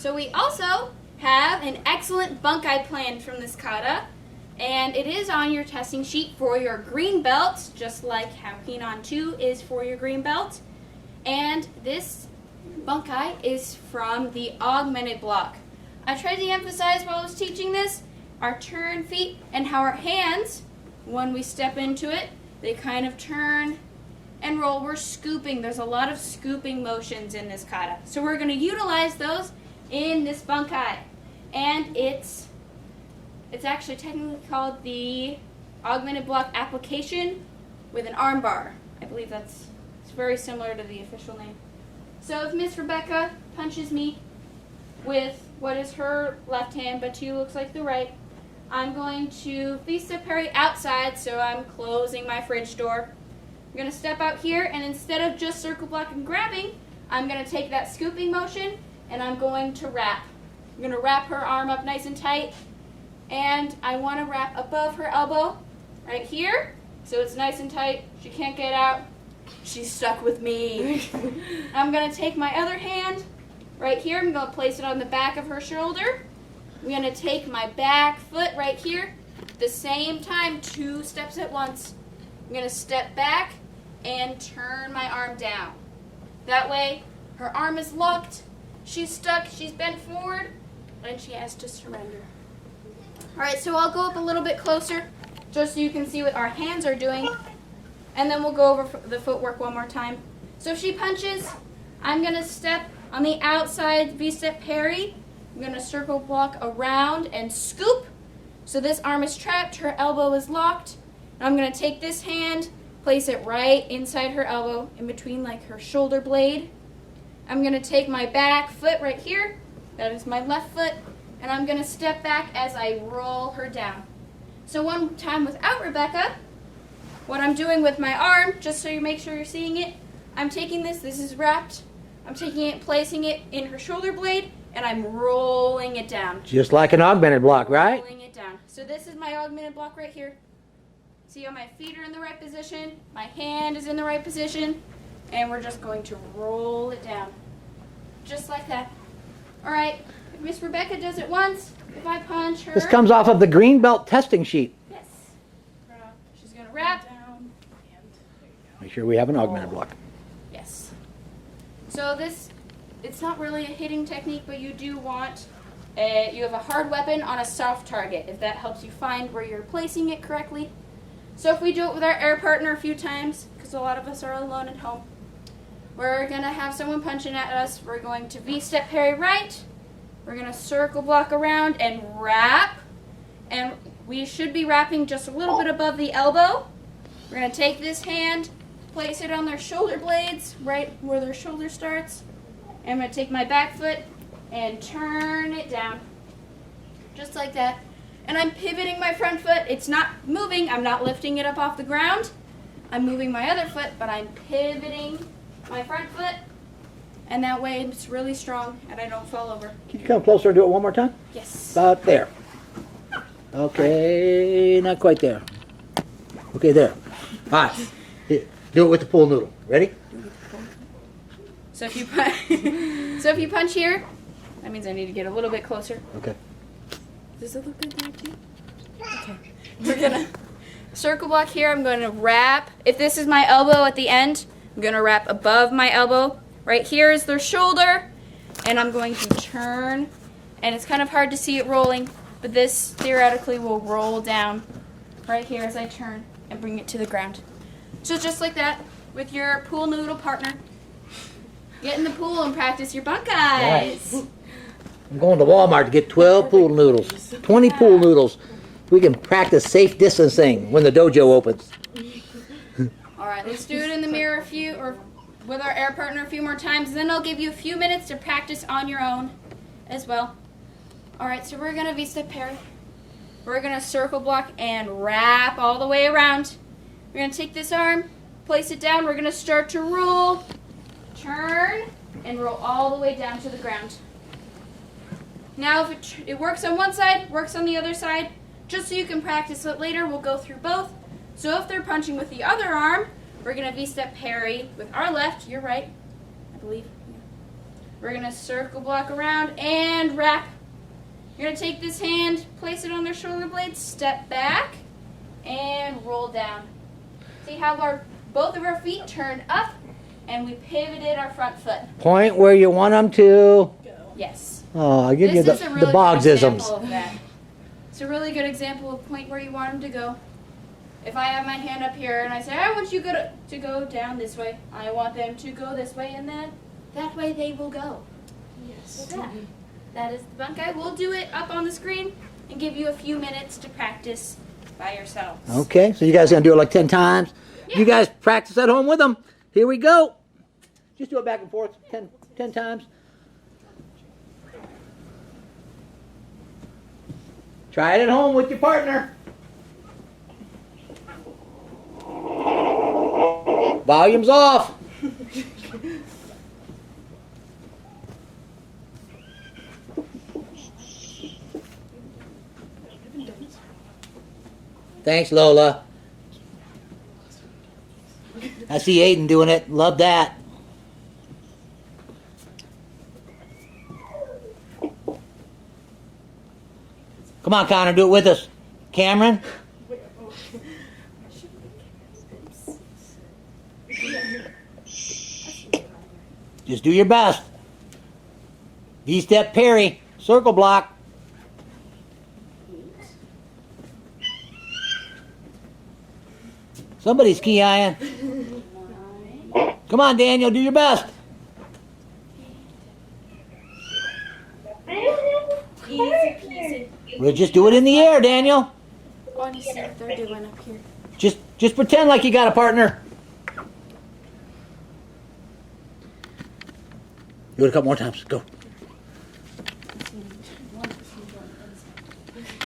So we also have an excellent bunkai plan from this kata, and it is on your testing sheet for your green belt, just like how Pinon 2 is for your green belt. And this bunkai is from the augmented block. I tried to emphasize while I was teaching this, our turn feet and how our hands, when we step into it, they kind of turn and roll. We're scooping. There's a lot of scooping motions in this kata. So we're going to utilize those in this bunkai. And it's actually technically called the augmented block application with an arm bar. I believe it's very similar to the official name. So if Miss Rebecca punches me with what is her left hand, but to you looks like the right, I'm going to vista parry outside, so I'm closing my fridge door. I'm going to step out here, and instead of just circle block and grabbing, I'm going to take that scooping motion, and I'm going to wrap. I'm going to wrap her arm up nice and tight, and I want to wrap above her elbow right here, so it's nice and tight. She can't get out. She's stuck with me. I'm going to take my other hand right here. I'm going to place it on the back of her shoulder. I'm going to take my back foot right here. At the same time, 2 steps at once. I'm going to step back and turn my arm down. That way, her arm is locked. She's stuck. She's bent forward. And she has to surrender. All right, so I'll go up a little bit closer just so you can see what our hands are doing. And then we'll go over the footwork one more time. So if she punches, I'm going to step on the outside V-step parry. I'm going to circle block around and scoop. So this arm is trapped, her elbow is locked. And I'm going to take this hand, place it right inside her elbow, in between like her shoulder blade. I'm going to take my back foot right here. That is my left foot. And I'm going to step back as I roll her down. So one time without Rebecca, what I'm doing with my arm, just so you make sure you're seeing it, I'm taking this is wrapped, I'm taking it, placing it in her shoulder blade, and I'm rolling it down. Just like an augmented block, right? Rolling it down. So this is my augmented block right here. See how my feet are in the right position, my hand is in the right position, and we're just going to roll it down. Just like that. All right, if Miss Rebecca does it once, if I punch her... This comes off of the green belt testing sheet. Yes. She's going to wrap. Make sure we have an augmented block. Yes. So this, it's not really a hitting technique, but you do want, you have a hard weapon on a soft target, if that helps you find where you're placing it correctly. So if we do it with our air partner a few times, because a lot of us are alone at home, we're going to have someone punching at us. We're going to V-step parry right. We're going to circle block around and wrap. And we should be wrapping just a little bit above the elbow. We're going to take this hand, place it on their shoulder blades, right where their shoulder starts. And I'm going to take my back foot and turn it down. Just like that. And I'm pivoting my front foot. It's not moving. I'm not lifting it up off the ground. I'm moving my other foot, but I'm pivoting my front foot. And that way it's really strong and I don't fall over. Can you come closer and do it one more time? Yes. About there. Okay, not quite there. Okay, there. All right. Here, do it with the pool noodle. Ready? So if you punch here, that means I need to get a little bit closer. Okay. Does it look good there too? Okay. We're gonna circle block here. I'm going to wrap. If this is my elbow at the end, I'm going to wrap above my elbow. Right here is their shoulder, and I'm going to turn. And it's kind of hard to see it rolling, but this theoretically will roll down right here as I turn and bring it to the ground. So just like that with your pool noodle partner. Get in the pool and practice your bunkais. Right. I'm going to Walmart to get 12 pool noodles, 20 pool noodles. We can practice safe distancing when the dojo opens. All right, let's do it in the mirror or with our air partner a few more times. Then I'll give you a few minutes to practice on your own as well. All right, so we're going to V-step parry. We're going to circle block and wrap all the way around. We're going to take this arm, place it down. We're going to start to roll, turn, and roll all the way down to the ground. Now, if it works on one side, works on the other side, just so you can practice it later, we'll go through both. So if they're punching with the other arm, we're going to V-step parry with our left, your right, I believe. We're going to circle block around and wrap. You're going to take this hand, place it on their shoulder blades, step back, and roll down. See how both of our feet turned up, and we pivoted our front foot. Point where you want them to. Yes. Oh, I give you This is a the really good Bogsisms. example of that. It's a really good example of point where you want them to go. If I have my hand up here and I say, I want you to go down this way, I want them to go this way, and then that way they will go. Yes. So that is the bunkai. We'll do it up on the screen and give you a few minutes to practice by yourselves. Okay, so you guys gonna do it like 10 times? Yeah. You guys practice at home with them. Here we go. Just do it back and forth 10 times. Try it at home with your partner. Volume's off. Thanks, Lola. I see Aiden doing it. Love that. Come on, Connor, do it with us. Cameron? Just do your best. V-step parry. Circle block. Somebody's key-eyeing. Come on, Daniel, do your best. Easy peasy. We'll just do it in the air, Daniel. I want to see what they're doing up here. Just pretend like you got a partner. Do it a couple more times. Go.